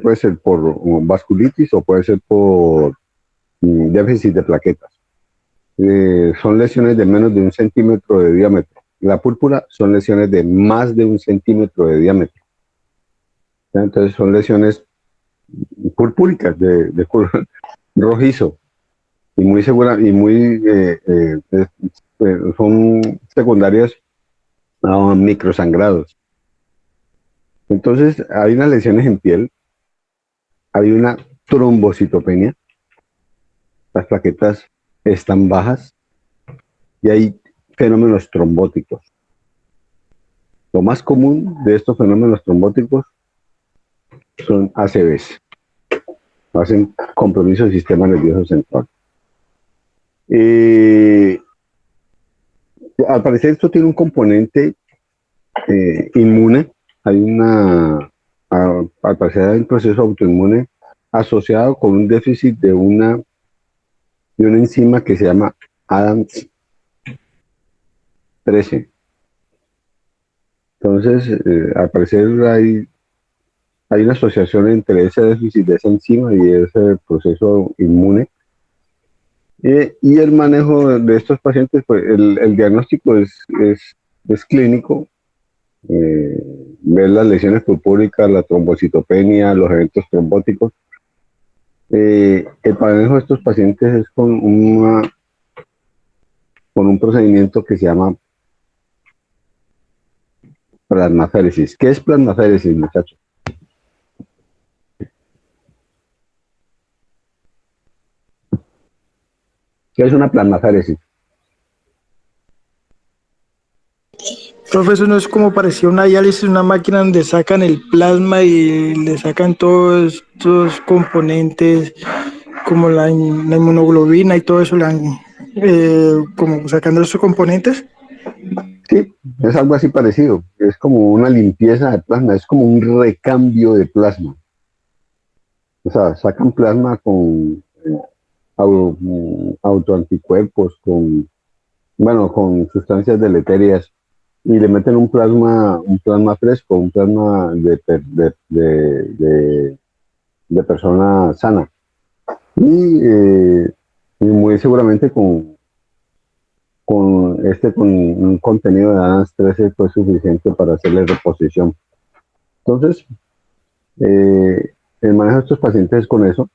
puede ser por vasculitis o puede ser por déficit de plaquetas. Son lesiones de menos de 1 centímetro de diámetro. La púrpura son lesiones de más de 1 centímetro de diámetro. Entonces son lesiones purpúricas de color rojizo y muy segura y muy son secundarias a microsangrados. Entonces hay unas lesiones en piel, hay una trombocitopenia, las plaquetas están bajas y hay fenómenos trombóticos. Lo más común de estos fenómenos trombóticos son ACVs, hacen compromiso del sistema nervioso central. Al parecer esto tiene un componente inmune, al parecer hay un proceso autoinmune asociado con un déficit de una enzima que se llama ADAMTS 13. Entonces, al parecer hay una asociación entre ese déficit de esa enzima y ese proceso inmune. Y el manejo de estos pacientes, pues el diagnóstico es clínico, ver las lesiones purpúricas, la trombocitopenia, los eventos trombóticos. El manejo de estos pacientes es con un procedimiento que se llama plasmaféresis. ¿Qué es plasmaféresis, muchachos? ¿Qué es una plasmaféresis? Profe, eso no es como parecía una diálisis, una máquina donde sacan el plasma y le sacan todos estos componentes, como la inmunoglobina y todo eso, como sacando esos componentes. Sí, es algo así parecido. Es como una limpieza de plasma, es como un recambio de plasma. O sea, sacan plasma con autoanticuerpos, con sustancias deleterias y le meten un plasma fresco, un plasma de persona sana. Y muy seguramente con un contenido de ADAMTS 13 fue suficiente para hacerle reposición. Entonces, el manejo de estos pacientes es con eso.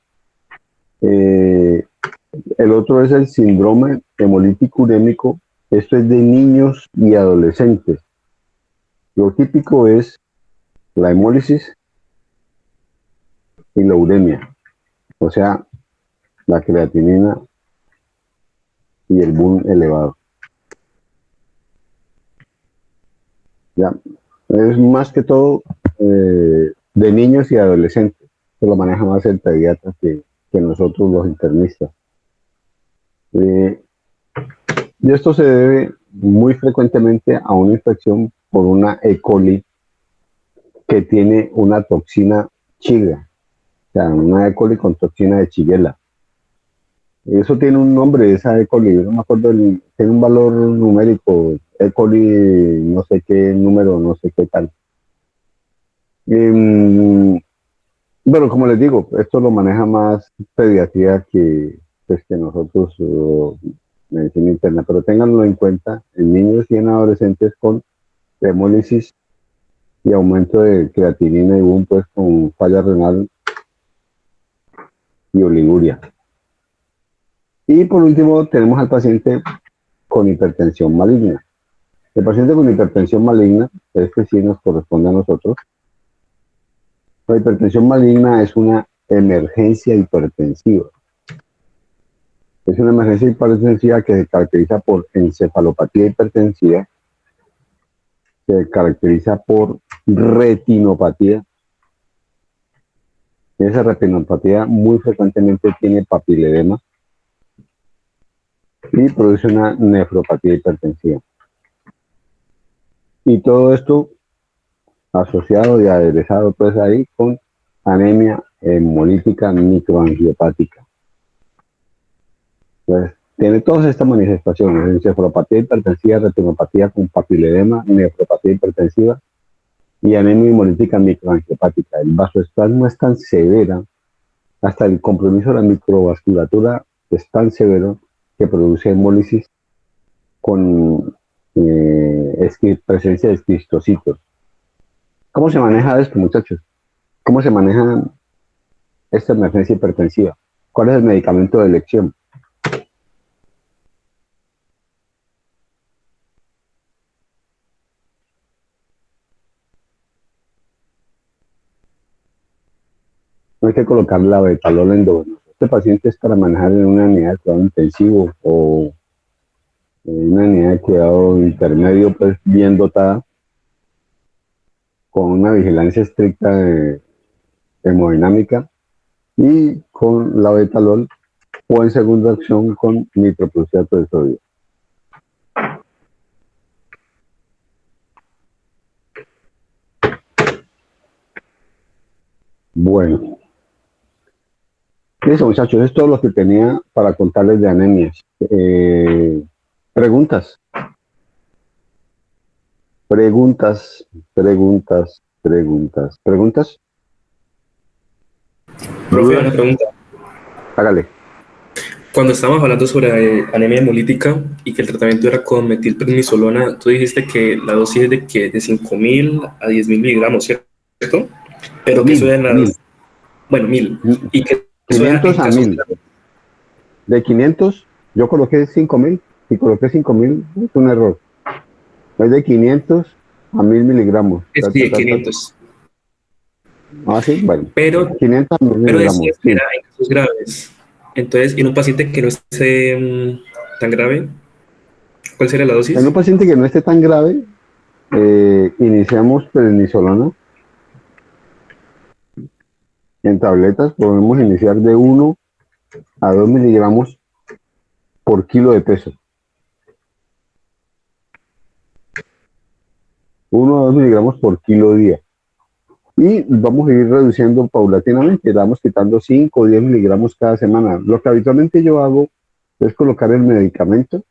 El otro es el síndrome hemolítico urémico. Esto es de niños y adolescentes. Lo típico es la hemólisis y la uremia, o sea, la creatinina y el BUN elevado. Ya, es más que todo de niños y adolescentes. Se lo maneja más el pediatra que nosotros los internistas. Y esto se debe muy frecuentemente a una infección por una E. coli que tiene una toxina chiga, o sea, una E. coli con toxina de Shigella. Eso tiene un nombre, esa E. coli, no me acuerdo, tiene un valor numérico, E. coli, no sé qué número, no sé qué tal. Em, bueno, como les digo, esto lo maneja más pediatría que, pues, que nosotros, medicina interna, pero ténganlo en cuenta en niños y en adolescentes con hemólisis y aumento de creatinina y boom, pues con falla renal y oliguria. Y por último, tenemos al paciente con hipertensión maligna. El paciente con hipertensión maligna, este sí nos corresponde a nosotros. La hipertensión maligna es una emergencia hipertensiva. Es una emergencia hipertensiva que se caracteriza por encefalopatía hipertensiva, se caracteriza por retinopatía. Esa retinopatía muy frecuentemente tiene papiledema y produce una nefropatía hipertensiva. Y todo esto asociado y aderezado pues ahí con anemia hemolítica microangiopática. Entonces, tiene todas estas manifestaciones: encefalopatía hipertensiva, retinopatía con papiledema, nefropatía hipertensiva y anemia hemolítica microangiopática. El vasoespasmo es tan severa, hasta el compromiso de la microvasculatura es tan severo que produce hemólisis con presencia de esquistocitos. ¿Cómo se maneja esto, muchachos? ¿Cómo se maneja esta emergencia hipertensiva? ¿Cuál es el medicamento de elección? No hay que colocar la betalol endovenosa. Este paciente es para manejar en una unidad de cuidado intensivo o en una unidad de cuidado intermedio, pues bien dotada, con una vigilancia estricta de hemodinámica y con la betalol, o en segunda opción con nitroprusiato de sodio. Bueno, listo, muchachos, es todo lo que tenía para contarles de anemias. Preguntas, preguntas, preguntas, preguntas, preguntas. Profe, una pregunta. Hágale. Cuando estábamos hablando sobre anemia hemolítica y que el tratamiento era con metilprednisolona, tú dijiste que la dosis es de 5.000 a 10.000 miligramos, ¿cierto? Pero que eso era en las... Bueno, 1.000. Y que eso era 500 en a casos 1000. De 500, yo coloqué 5000. Si coloqué 5000, es un error. Es de 500 a 1000 miligramos. sí, de 500. Ah, sí, bueno. Pero 500 a 1000 miligramos. decías que era en casos graves. Entonces, en un paciente que no esté tan grave, ¿cuál sería la dosis? En un paciente que no esté tan grave, iniciamos prednisolona. En tabletas podemos iniciar de 1 a 2 miligramos por kilo de peso. 1 a 2 miligramos por kilo día. Y vamos a ir reduciendo paulatinamente. Le vamos quitando 5 o 10 miligramos cada semana. Lo que habitualmente yo hago es colocar el medicamento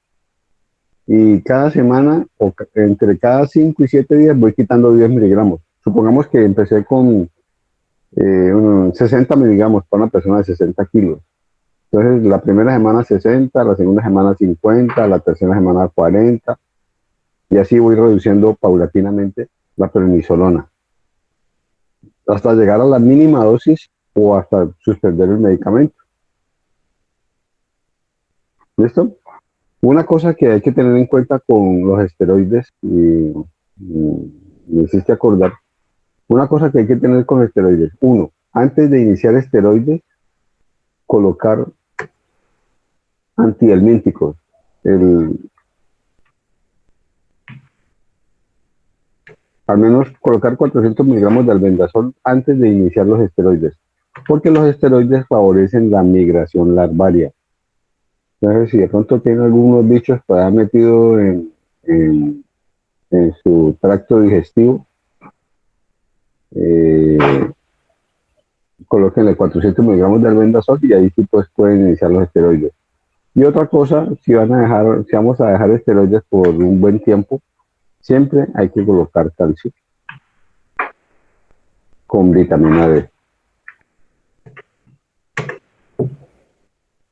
y cada semana, o entre cada 5 y 7 días, voy quitando 10 miligramos. Supongamos que empecé con 60 miligramos para una persona de 60 kilos. Entonces, la primera semana 60, la segunda semana 50, la tercera semana 40, y así voy reduciendo paulatinamente la prednisolona, hasta llegar a la mínima dosis o hasta suspender el medicamento. ¿Listo? Una cosa que hay que tener en cuenta con los esteroides, y me hiciste acordar, una cosa que hay que tener con esteroides: uno, antes de iniciar esteroides, colocar antihelmínticos. Al menos colocar 400 miligramos de albendazol antes de iniciar los esteroides, porque los esteroides favorecen la migración larvaria. Entonces, si de pronto tiene algunos bichos por haber metido en su tracto digestivo, colóquenle 400 miligramos de albendazol y ahí sí pues pueden iniciar los esteroides. Y otra cosa, si vamos a dejar esteroides por un buen tiempo, siempre hay que colocar calcio con vitamina D.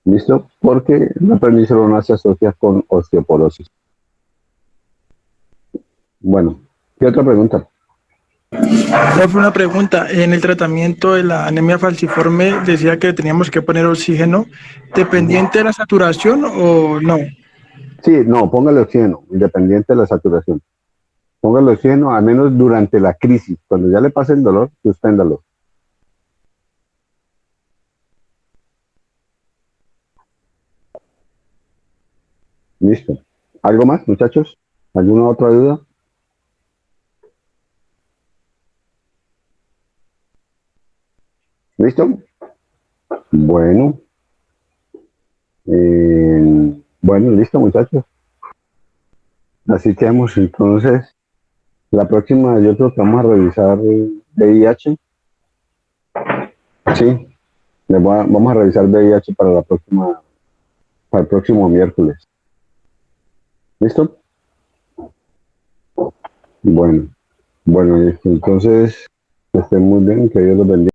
¿Listo? Porque la prednisolona se asocia con osteoporosis. Bueno, ¿qué otra pregunta? Profe, una pregunta. En el tratamiento de la anemia falciforme decía que teníamos que poner oxígeno, ¿dependiente de la saturación o no? Sí, no, póngale oxígeno, independiente de la saturación. Póngale oxígeno, al menos durante la crisis. Cuando ya le pase el dolor, suspéndalo. Listo. ¿Algo más, muchachos? ¿Alguna otra duda? ¿Listo? Bueno. Bueno, listo, muchachos. Así quedamos entonces. La próxima yo creo que vamos a revisar VIH. Sí, vamos a revisar VIH para la próxima, para el próximo miércoles. ¿Listo? Bueno, listo. Entonces, que estén muy bien, que Dios los bendiga.